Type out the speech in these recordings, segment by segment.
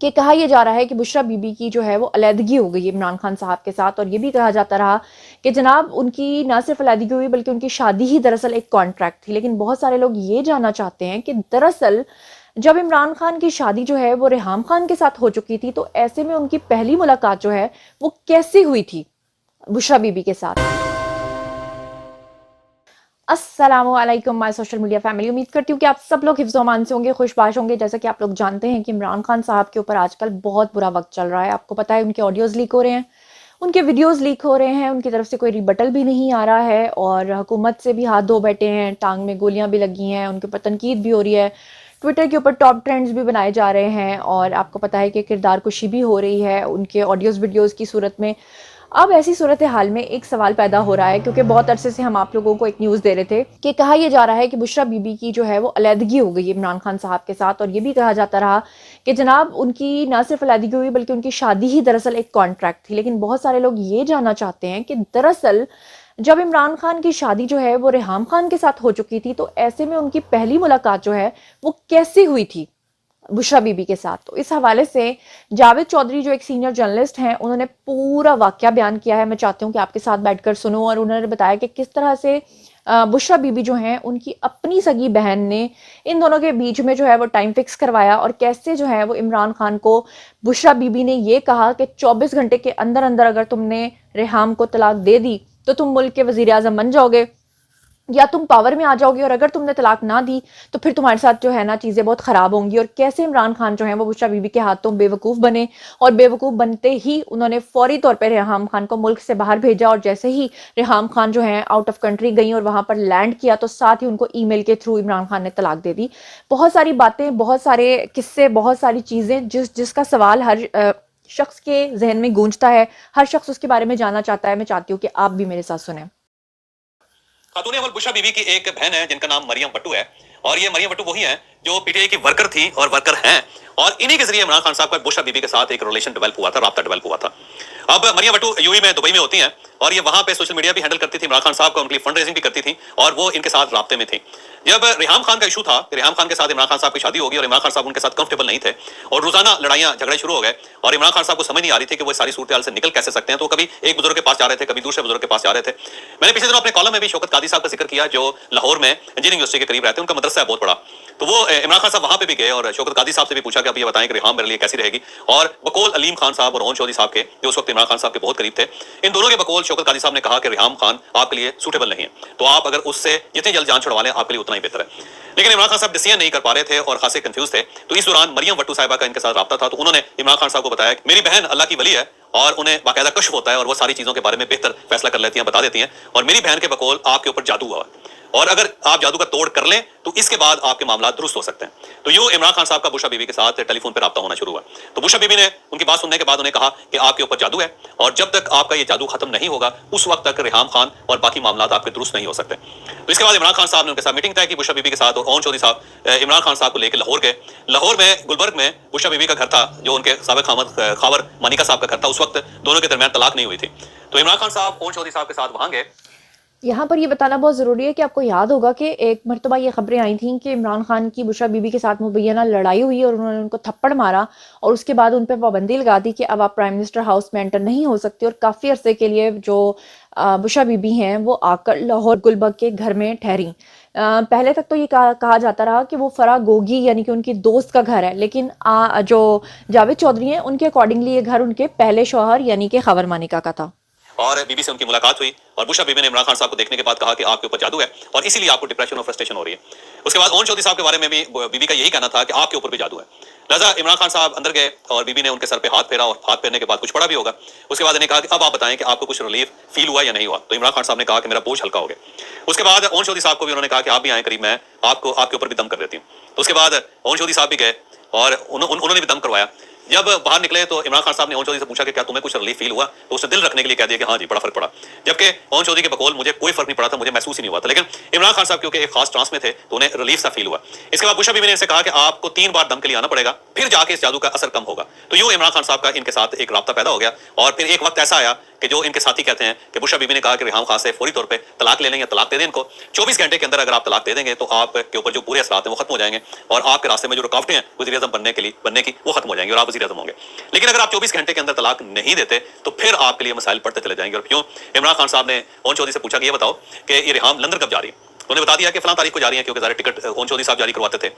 कि कहा यह जा रहा है कि बुशरा बीबी की जो है वो अलहदगी हो गई इमरान खान साहब के साथ, और ये भी कहा जाता रहा कि जनाब उनकी ना सिर्फ अलहदगी हुई बल्कि उनकी शादी ही दरअसल एक कॉन्ट्रैक्ट थी। लेकिन बहुत सारे लोग ये जानना चाहते हैं कि दरअसल जब इमरान खान की शादी जो है वो रेहाम खान के साथ हो चुकी थी, तो ऐसे में उनकी पहली मुलाकात जो है वो कैसे हुई थी बुशरा बीबी के साथ। अस्सलामुअलैकुम माय सोशल मीडिया फैमिली, उम्मीद करती हूँ कि आप सब लोग हिफ्ज़ अमान से होंगे, खुशबाश होंगे। जैसा कि आप लोग जानते हैं कि इमरान खान साहब के ऊपर आजकल बहुत बुरा वक्त चल रहा है। आपको पता है उनके ऑडियोज़ लीक हो रहे हैं, उनके वीडियोज़ लीक हो रहे हैं, उनकी तरफ से कोई रिबटल भी नहीं आ रहा है और हुकूमत से भी हाथ धो बैठे हैं, टांग में गोलियां भी लगी हैं, उनके ऊपर तनकीद भी हो रही है, ट्विटर के ऊपर टॉप ट्रेंड्स भी बनाए जा रहे हैं और आपको पता है कि किरदार कुशी भी हो रही है उनके ऑडियोज़ वीडियोज़ की सूरत में। अब ऐसी सूरत हाल में एक सवाल पैदा हो रहा है, क्योंकि बहुत अरसे से हम आप लोगों को एक न्यूज़ दे रहे थे कि कहा यह जा रहा है कि बुशरा बीबी की जो है वो अलहदगी हो गई इमरान खान साहब के साथ, और ये भी कहा जाता रहा कि जनाब उनकी ना सिर्फ अलहदगी हुई बल्कि उनकी शादी ही दरअसल एक कॉन्ट्रैक्ट थी। लेकिन बहुत सारे लोग ये जानना चाहते हैं कि दरअसल जब इमरान खान की शादी जो है वो रेहाम खान के साथ हो चुकी थी, तो ऐसे में उनकी पहली मुलाकात जो है वो कैसे हुई थी बुशरा बीबी के साथ। तो इस हवाले से जावेद चौधरी जो एक सीनियर जर्नलिस्ट हैं, उन्होंने पूरा वाकया बयान किया है। मैं चाहती हूँ कि आपके साथ बैठकर सुनो। और उन्होंने बताया कि किस तरह से बुशरा बीबी जो हैं उनकी अपनी सगी बहन ने इन दोनों के बीच में जो है वो टाइम फिक्स करवाया, और कैसे जो है वो इमरान खान को बुशरा बीबी ने ये कहा कि 24 घंटे के अंदर अंदर अगर तुमने रेहाम को तलाक दे दी तो तुम मुल्क के वजीर आजम बन जाओगे या तुम पावर में आ जाओगे, और अगर तुमने तलाक ना दी तो फिर तुम्हारे साथ जो है ना चीज़ें बहुत ख़राब होंगी। और कैसे इमरान खान जो है वो बुशरा बीबी के हाथों बेवकूफ़ बने, और बेवकूफ़ बनते ही उन्होंने फौरी तौर पर रेहाम खान को मुल्क से बाहर भेजा, और जैसे ही रेहाम खान जो है आउट ऑफ कंट्री गई और वहाँ पर लैंड किया तो साथ ही उनको ईमेल के थ्रू इमरान खान ने तलाक दे दी। बहुत सारी बातें, बहुत सारे किस्से, बहुत सारी चीज़ें जिसका सवाल हर शख्स के जहन में गूंजता है, हर शख्स उसके बारे में जानना चाहता है। मैं चाहती हूँ कि आप भी मेरे साथ सुने। खातून अव्वल बुशरा बीबी की एक बहन है जिनका नाम मरियम भट्टू है, और ये मरियम भट्टू वही है जो पीटीआई की वर्कर थी और वर्कर हैं, और इन्हीं के जरिए इमरान खान साहब का बुशरा बीबी के साथ एक रिलेशन डेवलप हुआ था, राब्ता डेवलप हुआ था। अब मरियम भट्टू यूएई में, दुबई में होती हैं, और ये वहां पे सोशल मीडिया भी हैंडल करती थी इमरान खान साहब का, उनकी फंड रेजिंग भी करती थी, और वो इनके साथ राब्ते में थी। जब रेहाम खान का इशू था कि रेहाम खान के साथ इमरान खान साहब की शादी होगी और इमरान खान साहब उनके साथ कंफर्टेबल नहीं थे और रोजाना लड़ाइयां झगड़े शुरू हो गए, और इमरान खान साहब को समझ नहीं आ रही थी कि वो सारी सूरत से निकल कैसे सकते हैं, तो कभी एक बुजुर्ग के पास जा रहे थे, कभी दूसरे बुजुर्ग के पास जा रहे थे। मैंने पिछले दिनों अपने कॉलम में भी शौकत कादी साहब का जिक्र किया जो लाहौर में इंजीनियरिंग यूनिवर्सिटी के करीब रहते हैं, उनका मदरसा है बहुत बड़ा। तो वो इमरान खान साहब वहां पे भी गए और शौकत कादी साहब से भी पूछा कि आप ये बताएं कि रेहाम मेरे लिए कैसी रहेगी, और बकौल अलीम खान साहब और ओन चौधरी साहब के जो उस वक्त इमरान खान साहब के बहुत करीब थे, इन दोनों के बकौल शौकत कादी साहब ने कहा कि रेहाम खान आपके लिए सूटेबल नहीं है, तो आप अगर उससे जितनी जल्द जान छुड़वा लें आपके लिए उतना ही बेहतर है। लेकिन इमरान खान साहब डिसीजन नहीं कर पा रहे थे और खासे कंफ्यूज थे। तो इस दौरान मरियम भट्टू साहिबा का इनके साथ राब्ता था, तो उन्होंने इमरान खान साहब को बताया मेरी बहन अल्लाह की वली है और उन्हें बाकायदा कश्फ होता है और वो सारी चीजों के बारे में बेहतर फैसला कर लेती हैं, बता देती हैं, और मेरी बहन के बकौल आपके ऊपर जादू हुआ और अगर आप जादू का तोड़ कर लें तो इसके बाद आपके मामला दुरुस्त हो सकते हैं। तो यूं इमरान खान साहब का बुशरा बीबी के साथ टेलीफोन पर राब्ता होना शुरू हुआ। तो बुशरा बीबी ने उनकी बात सुनने के बाद उन्हें कहा कि आपके ऊपर जादू है और जब तक आपका ये जादू खत्म नहीं होगा उस वक्त तक रेहाम खान और बाकी मामला आपके दुरुस्त नहीं हो सकते। तो इसके बाद इमरान खान साहब ने उनके साथ मीटिंग तय की बुशरा बीबी के साथ, और ओन चौधरी साहब इमरान खान साहब को लेकर लाहौर गए। लाहौर में गुलबर्ग में बुशरा बीबी का घर था जो उनके साबिक खावर मानिका साहब का घर था। उस वक्त दोनों के दरमियान तलाक नहीं हुई थी। तो इमरान खान साहब ओन चौधरी साहब के साथ वहां गए। यहाँ पर ये बताना बहुत ज़रूरी है कि आपको याद होगा कि एक मरतबा ये खबरें आई थीं कि इमरान खान की बुशरा बीबी के साथ मुबैना लड़ाई हुई और उन्होंने उनको थप्पड़ मारा, और उसके बाद उन पर पाबंदी लगा दी कि अब आप प्राइम मिनिस्टर हाउस में एंटर नहीं हो सकते, और काफ़ी अरसे के लिए जो बुशरा बीबी हैं वो आकर लाहौर गुलबर्ग के घर में ठहरी। पहले तक तो ये कहा जाता रहा कि वो फरा गोगी यानी कि उनकी दोस्त का घर है, लेकिन जो जावेद चौधरी हैं उनके अकॉर्डिंगली ये घर उनके पहले शौहर यानी कि खबर मानिका का था। और बीबी से उनकी मुलाकात हुई और बुशरा बीबी ने इमरान खान साहब को देखने के बाद कहा कि आपके ऊपर जादू है और इसीलिए आपको डिप्रेशन और फ्रस्ट्रेशन हो रही है। उसके बाद ओन चौधरी साहब के बारे में भी बीबी का यही कहना था कि आपके ऊपर भी जादू है। लिहाजा इमरान खान साहब अंदर गए और बीबी ने उनके सर पे हाथ फेरा, और हाथ फेरने के बाद कुछ पड़ा भी होगा। उसके बाद इन्हें कहा कि अब आप बताएं कि आपको कुछ रिलीफ फील हुआ या नहीं हुआ। तो इमरान खान साहब ने कहा कि मेरा बोझ हल्का हो गया। उसके बाद ओन चौधरी साहब को भी उन्होंने कहा कि आप भी आए करीब, मैं आपको आपके ऊपर भी दम कर देती हूँ। तो उसके बाद ओन चौधरी साहब भी गए और उन्होंने भी दम करवाया। जब बाहर निकले तो इमरान खान साहब ने ओन चौधरी से पूछा कि क्या तुम्हें कुछ रिलीफ फील हुआ, तो उसने दिल रखने के लिए कह दिया कि हाँ जी बड़ा फर्क पड़ा। जबकि ओन चौधरी के बकौल मुझे कोई फर्क नहीं पड़ा था, मुझे महसूस ही नहीं हुआ था, लेकिन इमरान खान साहब क्योंकि एक खास ट्रांस में थे तो उन्हें रिलीफ सा फील हुआ। इसके बाद बुशरा बीबी ने इनसे कहा कि आपको 3 बार दम के लिए आना पड़ेगा, फिर जाके इस जादू का असर कम होगा। तो यूं इमरान खान साहब का इनके साथ एक राब्ता पैदा हो गया, और फिर एक वक्त ऐसा आया कि जो इनके साथी कहते हैं कि बुशा बीबी ने कहा कि रिहाम खान से फौरी तौर पे तलाक ले लें या तलाक दे दें इनको, 24 घंटे के अंदर अगर आप तलाक दे देंगे तो आपके ऊपर जो बुरे असरात हैं वो खत्म हो जाएंगे और आपके रास्ते में जो रुकावटें हैं वज़ीर आज़म बनने की वो खत्म हो जाएंगी और आप वज़ीर आज़म होंगे। लेकिन अगर आप 24 घंटे के अंदर तलाक नहीं देते तो फिर आपके लिए मसाइल पड़ते चले जाएंगे। और क्यों? इमरान खान साहब ने ओन चौधरी से पूछा कि ये बताओ कि ये रिहाम लंदन कब जा रही है? उन्होंने बता दिया कि फलां तारीख को जा रही है, क्योंकि ज़ाहिर टिकट ओन चौधरी साहब जारी करवाते थे।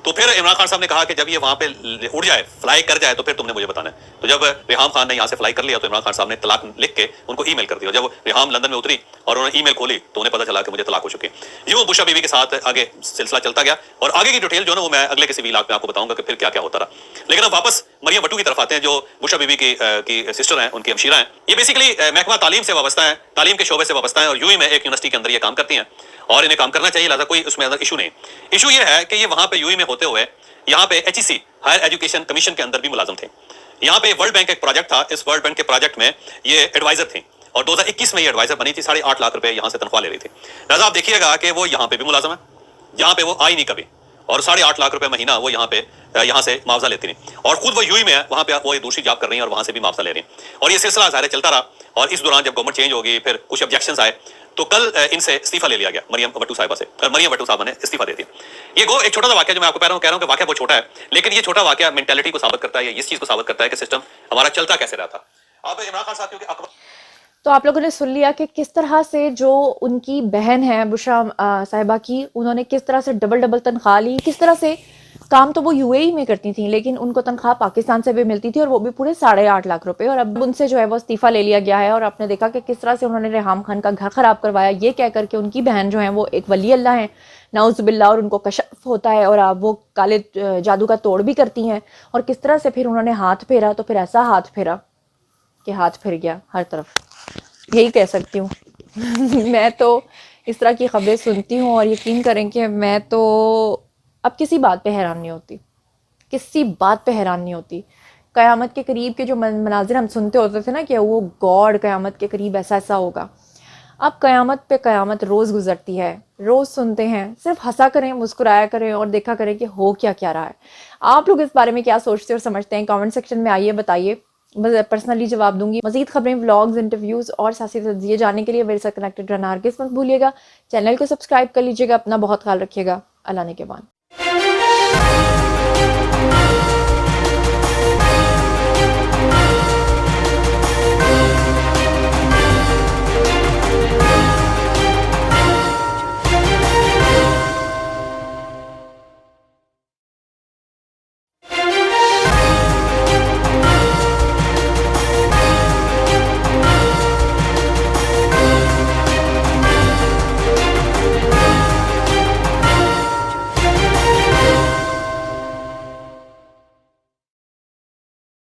तो फिर इमरान खान साहब ने कहा कि जब ये वहां पे उड़ जाए, फ्लाई कर जाए, तो फिर तुमने मुझे बताना है। तो जब रिहाम खान ने यहाँ से फ्लाई कर लिया तो इमरान खान साहब ने तलाक लिख के उनको ईमेल कर दिया। जब रिहाम लंदन में उतरी और उन्होंने ईमेल खोली तो उन्हें पता चला कि मुझे तलाक हो चुकी है। यूं बुशा बीबी के साथ आगे सिलसिला चलता गया और आगे की डिटेल जो ना वो मैं अगले किसी व्लॉग में आपको बताऊंगा कि फिर क्या क्या होता रहा। लेकिन अब वापस मरियम भट्टू की तरफ आते हैं, जो बुशा बीबी की सिस्टर हैं, उनकी हमशीरा हैं। ये बेसिकली महकमा तालीम से वाबस्ता है, तालीम के शोबे से वाबस्ता है और यूएई में एक यूनिवर्सिटी के अंदर ये काम करती हैं और इन्हें काम करना चाहिए, लिहाजा कोई उसमें अंदर इशू नहीं। इशू ये है कि ये वहां पे यूएई में होते हुए यहाँ पे HEC हायर एजुकेशन कमीशन के अंदर भी मुलाजिम थे। यहाँ पे वर्ल्ड बैंक एक प्रोजेक्ट था, इस वर्ल्ड बैंक के प्रोजेक्ट में ये एडवाइजर थी और 2021 में ये एडवाइजर बनी थी, 8.5 लाख रुपए यहाँ से तनख्वाह ले रही थी। लिहाजा आप देखिएगा कि वो यहाँ पे भी मुलाजिम है, यहाँ पे वो आई नहीं कभी और 8.5 लाख रुपए महीना वो यहाँ से मुआवजा लेती नहीं और खुद वो यूएई में है, वहां पे वो एक दूसरी जॉब कर रही है और वहां से भी मुआवजा ले रही है और ये सिलसिला ज़ाहिर चलता रहा। और इस दौरान जब गवर्नमेंट चेंज होगी फिर कुछ ऑब्जेक्शंस आए तो कल इनसे इस्तीफा ले लिया गया मरियम भट्टू साहिबा से। मरियम भट्टू साहबा ने इस्तीफा दे दिया। ये एक छोटा सा वाक्य जो मैं आपको कह रहा हूँ कि वाक्य बहुत छोटा है, लेकिन ये छोटा वाक्य मेंटालिटी को साबित करता है, इस चीज को साबित करता है कि सिस्टम हमारा चलता कैसे रहा था। अब इमरान खान साहब क्योंकि तो आप लोगों ने सुन लिया कि किस तरह से जो उनकी बहन है बुशरा साहिबा की, उन्होंने किस तरह से डबल तनख्वाह ली, किस तरह से काम तो वो यूएई में करती थी लेकिन उनको तनख्वाह पाकिस्तान से भी मिलती थी और वो भी पूरे 8.5 लाख रुपए। और अब उनसे जो है वो इस्तीफा ले लिया गया है और आपने देखा कि किस तरह से उन्होंने रिहाम खान का घर खराब करवाया, ये कह करके उनकी बहन जो है वो एक वली अल्लाह है नाउज़ुबिल्लाह और उनको कशफ होता है और अब वो काले जादू का तोड़ भी करती हैं। और किस तरह से फिर उन्होंने हाथ फेरा, तो फिर ऐसा हाथ फेरा कि हाथ फिर गया हर तरफ, यही कह सकती हूँ। मैं तो इस तरह की खबरें सुनती हूँ और यकीन करें कि मैं तो अब किसी बात पे हैरान नहीं होती, किसी बात पे हैरान नहीं होती। क़यामत के करीब के जो मनाजिर हम सुनते होते थे ना कि वो गॉड क़यामत के करीब ऐसा ऐसा होगा, अब क़यामत पे क़यामत रोज़ गुजरती है, रोज़ सुनते हैं। सिर्फ हंसा करें, मुस्कुराया करें और देखा करें कि हो क्या क्या रहा है। आप लोग इस बारे में क्या सोचते और समझते हैं? कमेंट सेक्शन में आइए, बताइए, मैं पर्सनली जवाब दूंगी। मज़ीद खबरें, व्लॉग्स, इंटरव्यूज़ और सियासी तज्ज़िये जानने के लिए मेरे साथ कनेक्टेड रहना हरगिज़ मत भूलिएगा। चैनल को सब्सक्राइब कर लीजिएगा। अपना बहुत ख्याल रखिएगा। अल्लाह ने के बाद।